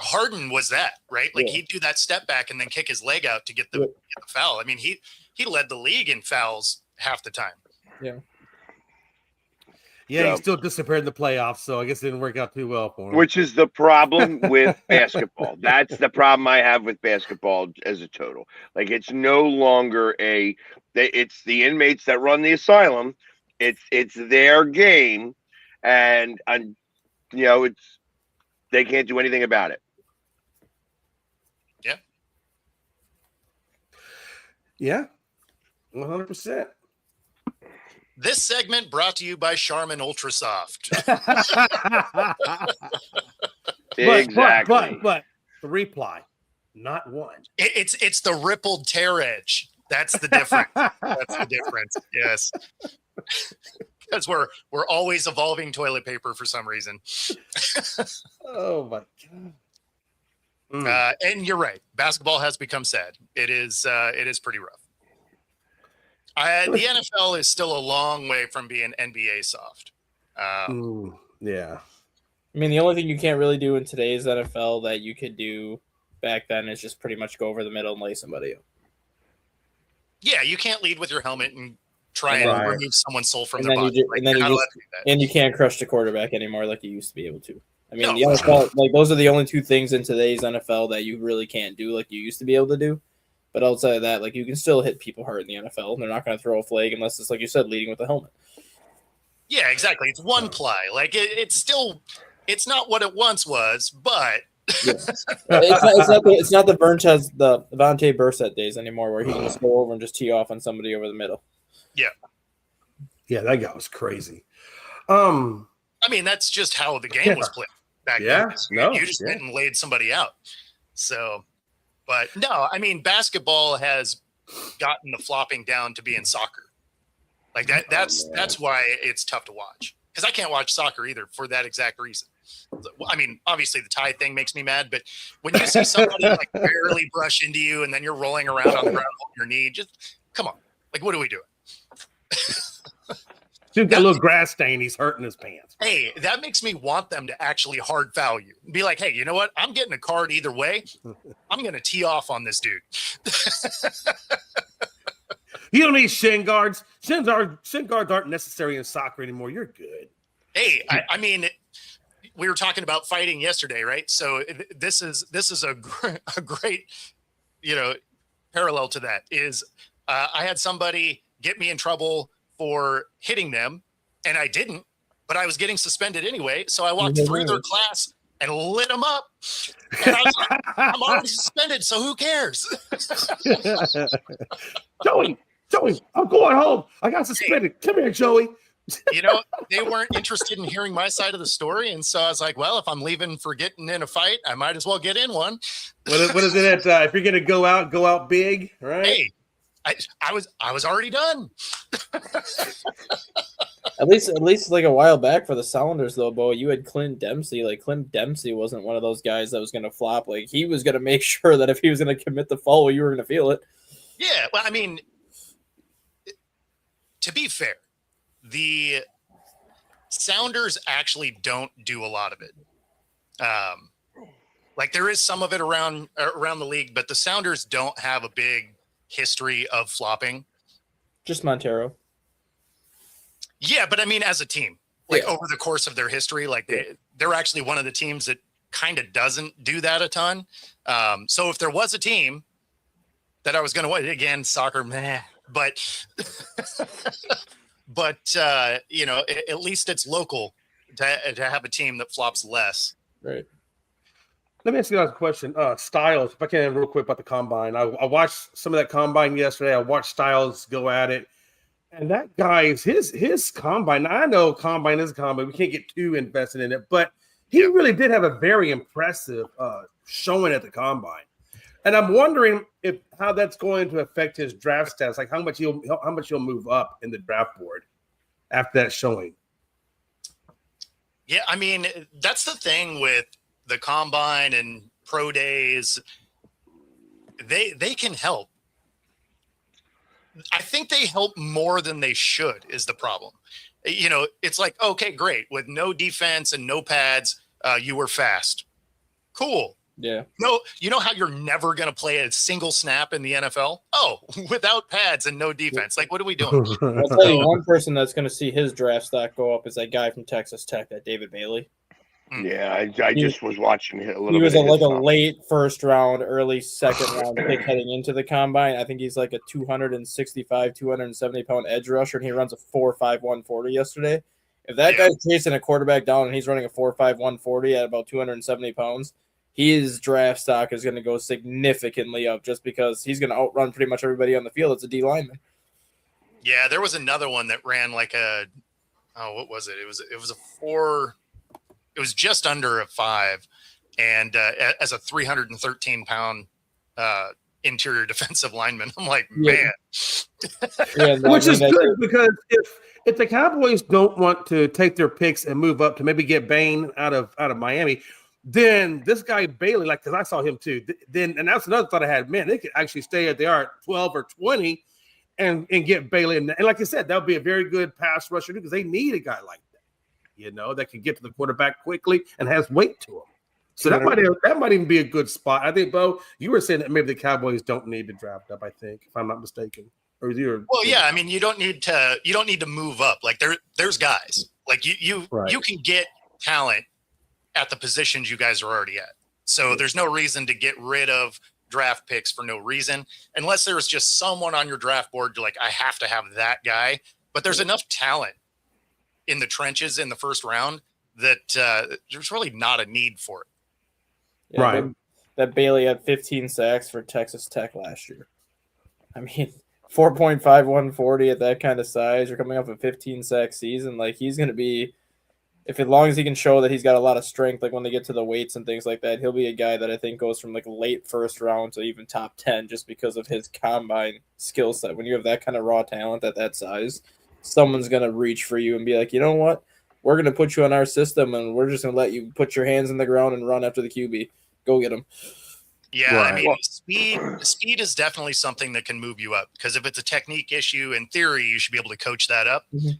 Harden was that, right? Like he'd do that step back and then kick his leg out to get the foul. I mean, he led the league in fouls half the time. Yeah. Yeah, he still disappeared in the playoffs, so I guess it didn't work out too well for him. Which is the problem with basketball. That's the problem I have with basketball as a total. Like it's no longer it's the inmates that run the asylum. It's their game, and you know they can't do anything about it. Yeah. Yeah. 100%. This segment brought to you by Charmin Ultra Soft. Exactly. But the reply, not one. It's the rippled tear edge. That's the difference. That's the difference. Yes. Because we're always evolving toilet paper for some reason. Oh my God. And you're right. Basketball has become sad. It is pretty rough. The NFL is still a long way from being NBA soft. Yeah. I mean, the only thing you can't really do in today's NFL that you could do back then is just pretty much go over the middle and lay somebody up. Yeah, you can't lead with your helmet and try Right. and remove someone's soul from And their then you body. ju- and then you're you not just- allowed to do that. And you can't crush the quarterback anymore like you used to be able to. I mean, No. the NFL, like those are the only two things in today's NFL that you really can't do like you used to be able to do. But outside of that, like you can still hit people hard in the NFL, and they're not going to throw a flag unless it's like you said, leading with a helmet. Yeah, exactly. It's one play. Like it's not what it once was, but It's not the Vontae Burset days anymore, where he can just go over and just tee off on somebody over the middle. Yeah, that guy was crazy. I mean, that's just how the game was played back then. You just went and laid somebody out. So, but no, I mean, basketball has gotten the flopping down to be in soccer. Like that. That's why it's tough to watch, because I can't watch soccer either for that exact reason. I mean, obviously the tie thing makes me mad, but when you see somebody like barely brush into you and then you're rolling around on the ground holding your knee, just come on. Like, what are we doing? Dude got a little grass stain. He's hurting his pants. Hey, that makes me want them to actually hard foul you. Be like, hey, you know what? I'm getting a card either way. I'm going to tee off on this dude. You don't need shin guards. Shin guards aren't necessary in soccer anymore. You're good. Hey, I mean, we were talking about fighting yesterday, right? So this is a great, parallel to that is I had somebody get me in trouble for hitting them, and I didn't, but I was getting suspended anyway. So I walked through their class and lit them up. And I was like, I'm already suspended, so who cares? Joey, I'm going home. I got suspended. Hey. Come here, Joey. They weren't interested in hearing my side of the story, and so I was like, well, if I'm leaving for getting in a fight, I might as well get in one. What is it? If you're gonna go out big, right? Hey, I was already done. At least like a while back for the Sounders though, Bo, you had Clint Dempsey. Like Clint Dempsey wasn't one of those guys that was gonna flop. Like he was gonna make sure that if he was gonna commit the foul, you were gonna feel it. Yeah, well, I mean, to be fair, the Sounders actually don't do a lot of it. Like there is some of it around the league, but the Sounders don't have a big history of flopping. Just Montero. Yeah, but I mean, as a team, like over the course of their history, like they're actually one of the teams that kind of doesn't do that a ton. So if there was a team that I was going to win, again, soccer, meh, but at least it's local to have a team that flops less. Right. Let me ask you guys a question. Styles, if I can, real quick about the combine. I watched some of that combine yesterday. I watched Styles go at it, and that guy's his combine. Now, I know combine is a combine. We can't get too invested in it, but he really did have a very impressive showing at the combine. And I'm wondering how that's going to affect his draft stats, like how much he'll move up in the draft board after that showing. Yeah, I mean, that's the thing with the combine and pro days. They can help. I think they help more than they should is the problem. It's like, okay, great. With no defense and no pads, you were fast. Cool. Yeah. No, you know how you're never going to play a single snap in the NFL? Oh, without pads and no defense. Like, what are we doing? I'll tell you, one person that's going to see his draft stock go up is that guy from Texas Tech, that David Bailey. Yeah, I just was watching it a little bit. He was like a late first round, early second round pick heading into the combine. I think he's like a 265, 270 pound edge rusher, and he runs a 4.5 140 yesterday. If that guy's chasing a quarterback down and he's running a 4.5 140 at about 270 pounds, his draft stock is going to go significantly up just because he's going to outrun pretty much everybody on the field. It's a D lineman. Yeah, there was another one that ran like what was it? It was a 4. It was just under a 5, and as a 313-pound interior defensive lineman, I'm like, man. Which is good because if the Cowboys don't want to take their picks and move up to maybe get Bain out of Miami, then this guy Bailey, like, because I saw him too. And that's another thought I had. Man, they could actually stay at they are at 12 or 20 and get Bailey. And like I said, that would be a very good pass rusher because they need a guy like that. that can get to the quarterback quickly and has weight to him. So that might even be a good spot. I think, Bo, you were saying that maybe the Cowboys don't need to draft up, I think, if I'm not mistaken. Well, yeah, I mean, you don't need to move up. Like there's guys. Like you can get talent at the positions you guys are already at. So there's no reason to get rid of draft picks for no reason, unless there's just someone on your draft board you're like, I have to have that guy. But there's enough talent in the trenches in the first round that there's really not a need for it. Yeah, right. That Bailey had 15 sacks for Texas Tech last year. I mean, 4.5, 140 at that kind of size. You're coming off a 15 sack season. Like, he's going to be, as long as he can show that he's got a lot of strength, like when they get to the weights and things like that, he'll be a guy that I think goes from like late first round to even top 10 just because of his combine skill set. When you have that kind of raw talent at that size, someone's going to reach for you and be like, you know what? We're going to put you in our system and we're just going to let you put your hands in the ground and run after the QB. Go get him. Yeah, right. I mean, speed is definitely something that can move you up, because if it's a technique issue, in theory, you should be able to coach that up. Mm-hmm.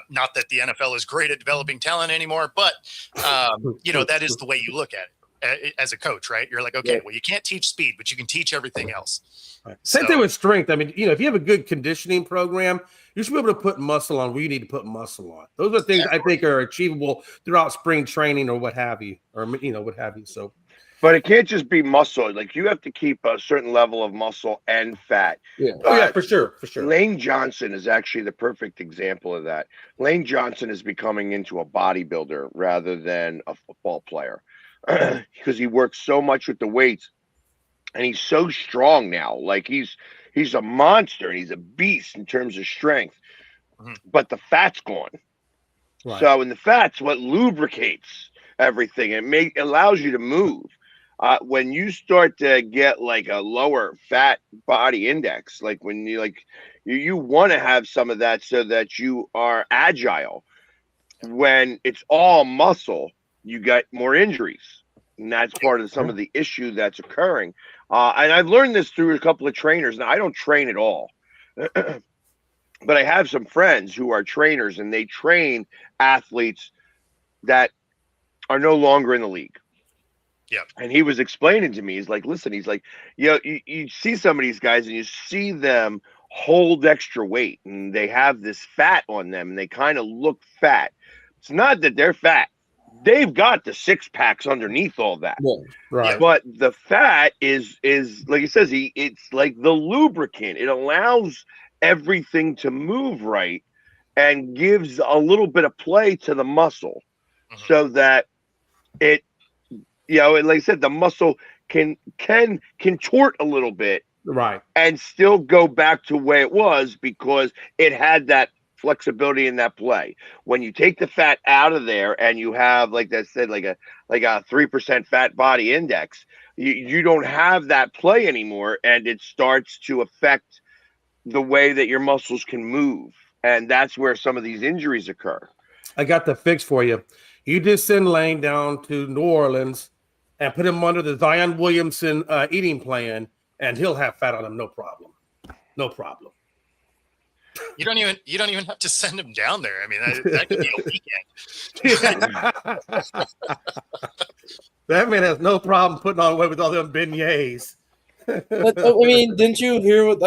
Not that the NFL is great at developing talent anymore, but, that is the way you look at it as a coach, right? You're like, okay, well, you can't teach speed, but you can teach everything else. Right. Same thing with strength. I mean, if you have a good conditioning program, you should be able to put muscle on where you need to put muscle on. Those are things I think are achievable throughout spring training or what have you, what have you. So. But it can't just be muscle. Like, you have to keep a certain level of muscle and fat. Yeah. Yeah, for sure. Lane Johnson is actually the perfect example of that. Lane Johnson is becoming into a bodybuilder rather than a football player because he works so much with the weights, and he's so strong now. Like, he's a monster and he's a beast in terms of strength. Mm-hmm. But the fat's gone. Right. So, and the fat's what lubricates everything. It allows you to move. When you start to get like a lower fat body index, like when you want to have some of that so that you are agile. When it's all muscle, you get more injuries, and that's part of some of the issue that's occurring. And I've learned this through a couple of trainers. Now, I don't train at all, but I have some friends who are trainers, and they train athletes that are no longer in the league. Yeah. And he was explaining to me, he's like, listen, he's like, you see some of these guys and you see them hold extra weight and they have this fat on them and they kind of look fat. It's not that they're fat. They've got the six packs underneath all that. Yeah, right. But the fat is like he says, it's like the lubricant. It allows everything to move right and gives a little bit of play to the muscle so that it, and like I said, the muscle can contort a little bit, right, and still go back to where it was because it had that flexibility in that play. When you take the fat out of there and you have, like I said, like a 3% fat body index, you don't have that play anymore, and it starts to affect the way that your muscles can move, and that's where some of these injuries occur. I got the fix for you. You just send Lane down to New Orleans and put him under the Zion Williamson eating plan, and he'll have fat on him, no problem. No problem. You don't even have to send him down there. I mean, that could be a weekend. That man has no problem putting on weight with all them beignets. But, I mean, didn't you hear what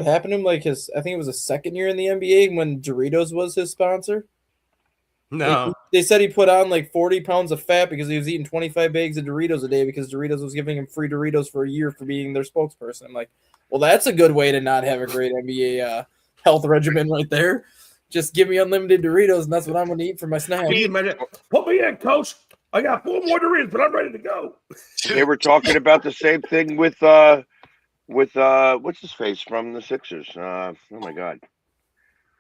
happened to him? Like I think it was his second year in the NBA when Doritos was his sponsor. No. They said he put on like 40 pounds of fat because he was eating 25 bags of Doritos a day because Doritos was giving him free Doritos for a year for being their spokesperson. I'm like, well, that's a good way to not have a great NBA health regimen right there. Just give me unlimited Doritos, and that's what I'm going to eat for my snack. Put me in, coach. I got 4 more Doritos, but I'm ready to go. They were talking about the same thing with what's his face from the Sixers. Oh my God.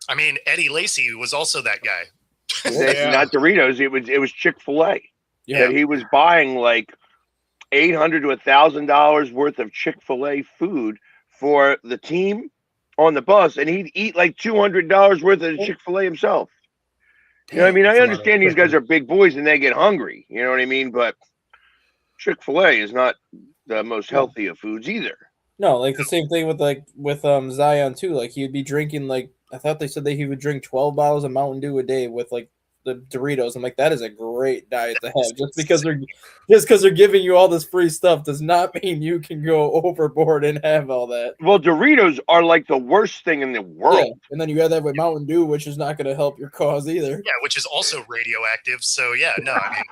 I mean, Eddie Lacy was also that guy. Not Doritos. It was Chick-fil-A. Yeah. That he was buying like $800 to $1,000 worth of Chick-fil-A food for the team on the bus, and he'd eat like $200 worth of Chick-fil-A himself. You know what I mean? I understand these guys are big boys and they get hungry. You know what I mean? But Chick-fil-A is not the most healthy of foods either. No, like the same thing with Zion too. Like he would be drinking I thought they said that he would drink 12 bottles of Mountain Dew a day with like the Doritos. I'm like, that is a great diet to have. Just because they're giving you all this free stuff does not mean you can go overboard and have all that. Well, Doritos are like the worst thing in the world. Yeah. And then you got that with Mountain Dew, which is not going to help your cause either. Yeah, which is also radioactive. So yeah, no, I mean,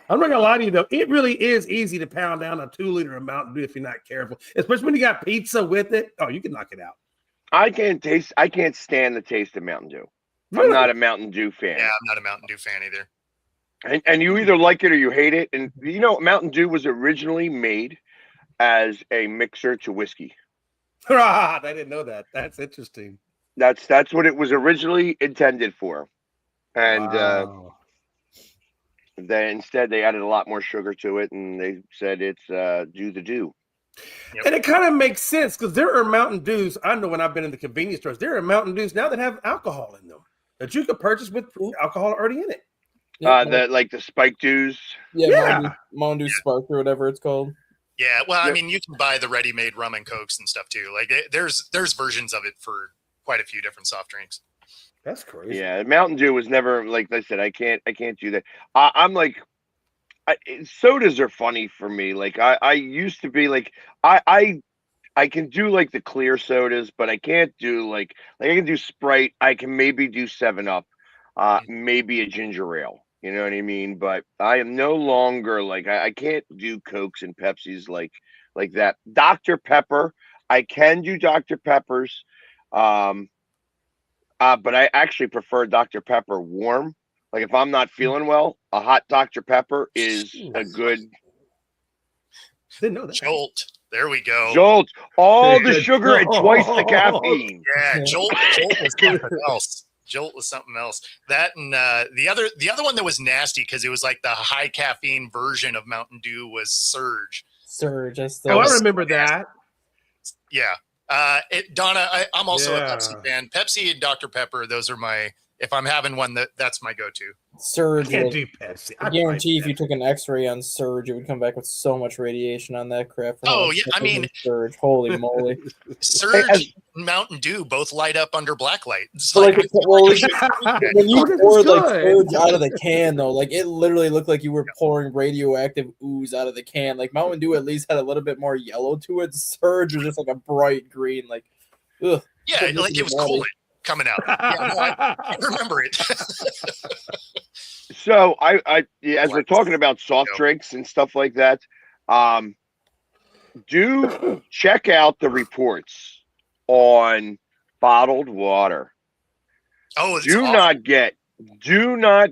I'm not gonna lie to you though, it really is easy to pound down a 2-liter of Mountain Dew if you're not careful, especially when you got pizza with it. Oh, you can knock it out. I can't stand the taste of Mountain Dew. Really? I'm not a Mountain Dew fan. yeah, I'm not a Mountain Dew fan either. And you either like it or you hate it. And you know, Mountain Dew was originally made as a mixer to whiskey. I didn't know that. That's interesting. That's what it was originally intended for. And Wow. then instead they added a lot more sugar to it, and they said it's do the do. Yep. And it kind of makes sense because there are Mountain Dews. I know when I've been in the convenience stores, there are Mountain Dews now that have alcohol in them that you could purchase with alcohol already in it. The Spike Dews. Yeah. Mountain Dew Spark or whatever it's called. Yeah, well, I Yep. mean, you can buy the ready-made rum and cokes and stuff too. Like, there's versions of it for quite a few different soft drinks. That's crazy. Yeah, Mountain Dew was never, like I said, I can't do that. I'm like, sodas are funny for me. Like I used to be like I can do like the clear sodas, but I can't do like I can do Sprite. I can maybe do 7-Up, maybe a ginger ale. You know what I mean? But I am no longer like I can't do Cokes and Pepsis like that. Dr. Pepper, I can do Dr. Peppers, but I actually prefer Dr. Pepper warm. Like if I'm not feeling well, a hot Dr. Pepper is a good Didn't know that. Jolt. There we go. jolt. All the sugar and twice the caffeine. Yeah, Jolt was something else. Jolt was something else. That and the other one that was nasty because it was like the high caffeine version of Mountain Dew was Surge. Surge. I remember that. Yeah. Donna, I'm also a Yeah. Pepsi fan. Pepsi and Dr. Pepper, those are my. If I'm having one, that's my go-to. Surge. I can't was- do Pepsi. I guarantee if you took an X-ray on Surge, it would come back with so much radiation on that crap. Oh, yeah, I mean- Surge. Holy moly! Surge and Mountain Dew both light up under black light. It's So, like, like, when you Oh, this is poured like good. Surge out of the can, though, like it literally looked like you were pouring radioactive ooze out of the can. Like Mountain Dew at least had a little bit more yellow to it. Surge was just like a bright green. Like, ugh. yeah, like it was Coolant coming out. Yeah, no, I remember it. So I as we're talking about soft drinks and stuff like that, do check out the reports on bottled water. Oh, it's Do awful. not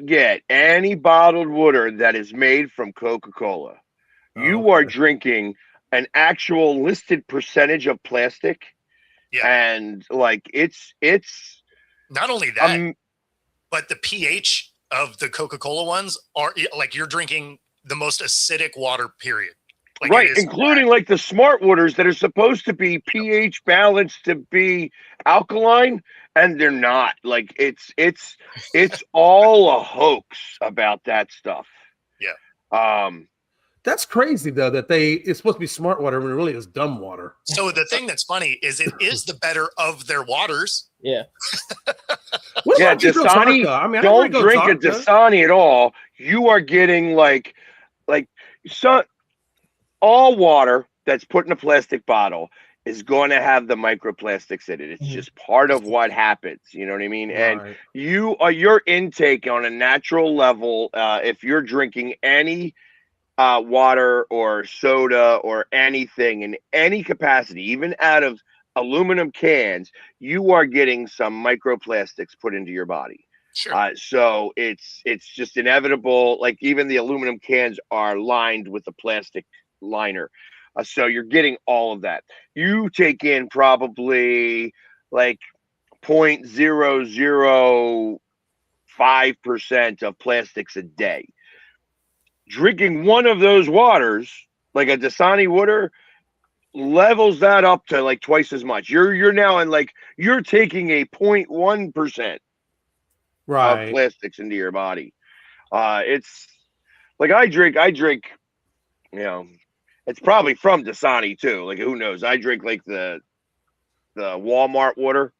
get any bottled water that is made from Coca-Cola. You are drinking an actual listed percentage of plastic. Yeah. And like it's Not only that, but the pH of the Coca-Cola ones are like you're drinking the most acidic water, period. Like right, it is including like the smart waters that are supposed to be pH balanced to be alkaline, and they're not. Like it's all a hoax about that stuff. Yeah. That's crazy though that it's supposed to be smart water when it really is dumb water. So the thing that's funny is it is the better of their waters. Yeah. What's Yeah, wrong with Dasani, Tarka? I mean, don't drink a Tarka. Dasani at all. You are getting like all water that's put in a plastic bottle is going to have the microplastics in it. It's just part of what happens. You know what I mean? And Right. your intake on a natural level, if you're drinking any water or soda or anything in any capacity, even out of aluminum cans, you are getting some microplastics put into your body. Sure. So it's just inevitable. Like even the aluminum cans are lined with a plastic liner. So you're getting all of that. You take in probably like 0.005% of plastics a day. Drinking one of those waters, like a Dasani water, levels that up to like twice as much. You're now in like you're taking a 0.1% Right. of plastics into your body. It's like I drink, you know, it's probably from Dasani too. Like who knows? I drink like the Walmart water.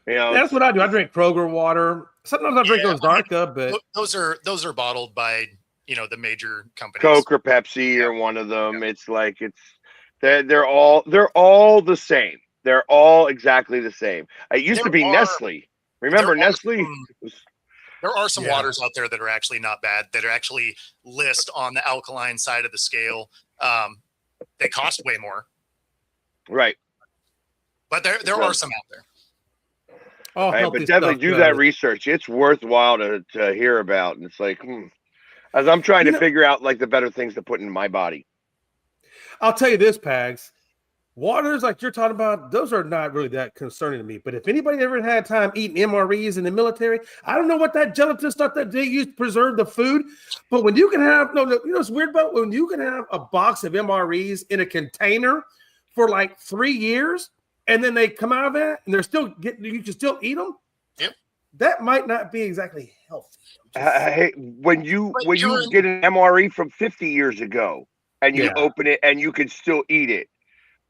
You know, That's what I do. I drink Kroger water. Sometimes I drink Yeah, those Darka, but those are bottled by the major companies. Coke or Pepsi or one of them. It's like they're all the same. They're all exactly the same. It used to be Nestle. Remember Nestle? There are some Yeah. waters out there that are actually not bad, that are actually list on the alkaline side of the scale. They cost way more, Right. but there are some out there. all Right, healthy but definitely stuff do does. that research. It's worthwhile to hear about. And it's like, as I'm trying to figure out like the better things to put in my body. I'll tell you this, Pags. Waters like you're talking about, those are not really that concerning to me. But if anybody ever had time eating MREs in the military, I don't know what that gelatin stuff that they use to preserve the food. But when you can have what's weird about when you can have a box of MREs in a container for like 3 years, and then they come out of that and they're still you can still eat them. Yep. That might not be exactly healthy. Hey, when you get an MRE from 50 years ago and you open it and you can still eat it,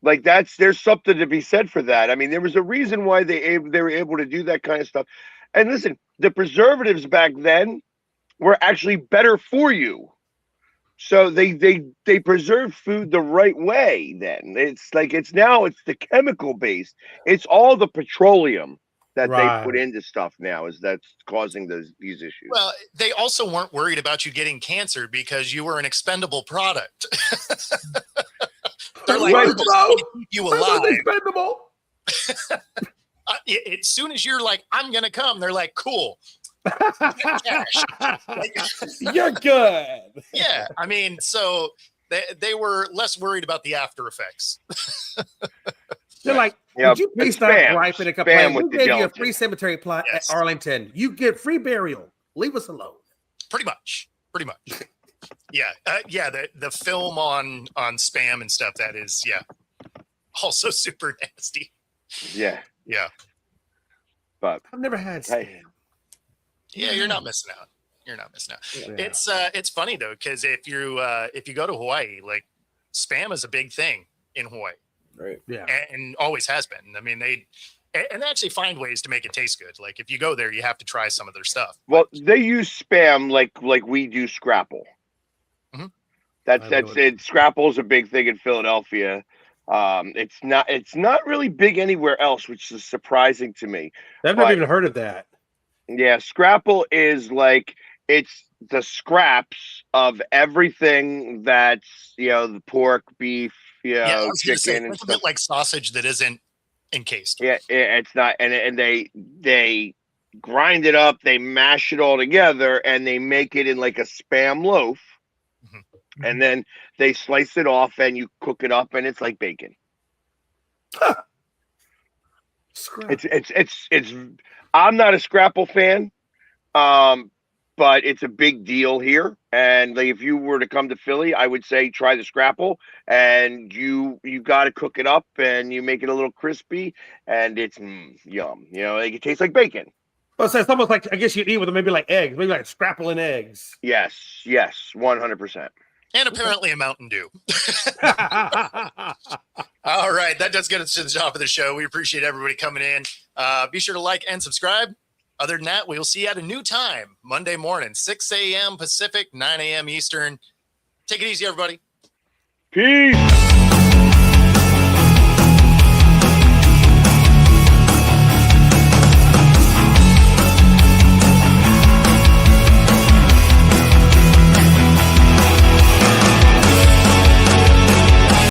like there's something to be said for that. I mean, there was a reason why they were able to do that kind of stuff. And listen, the preservatives back then were actually better for you. So they preserve food the right way. Then it's the chemical based. It's all the petroleum that they put into stuff now that's causing these issues. Well, they also weren't worried about you getting cancer because you were an expendable product. They're like, we're just gonna keep you alive. Expendable. As soon as you're like, I'm gonna come, they're like, cool. Cash. You're good. Yeah, I mean, so they were less worried about the after effects. They're like, would you please stop griping and complaining? We gave you a free cemetery plot at Arlington. You get free burial. Leave us alone. Pretty much. Yeah. The film on spam and stuff, that is, also super nasty. Yeah. But I've never had spam. Yeah, you're not missing out. Yeah. It's funny though, because if you go to Hawaii, like spam is a big thing in Hawaii. Right. Yeah. And always has been. I mean, they actually find ways to make it taste good. Like if you go there, you have to try some of their stuff. Well, they use spam like we do Scrapple. Mm-hmm. That's it. Scrapple's a big thing in Philadelphia. It's not really big anywhere else, which is surprising to me. I've never even heard of that. Yeah, Scrapple is like it's the scraps of everything that's the pork, beef, chicken, and stuff. Like sausage that isn't encased. Yeah, it's not, and they grind it up, they mash it all together, and they make it in like a spam loaf, and then they slice it off, and you cook it up, and it's like bacon. Huh. It's. I'm not a Scrapple fan, but it's a big deal here. And like, if you were to come to Philly, I would say try the Scrapple. And you got to cook it up, and you make it a little crispy, and it's yum. Like it tastes like bacon. Well, so it's almost like I guess you'd eat with maybe like eggs, maybe like Scrapple and eggs. Yes, 100%. And apparently a Mountain Dew. All right. That does get us to the top of the show. We appreciate everybody coming in. Be sure to like and subscribe. Other than that, we will see you at a new time, Monday morning, 6 a.m. Pacific, 9 a.m. Eastern. Take it easy, everybody. Peace.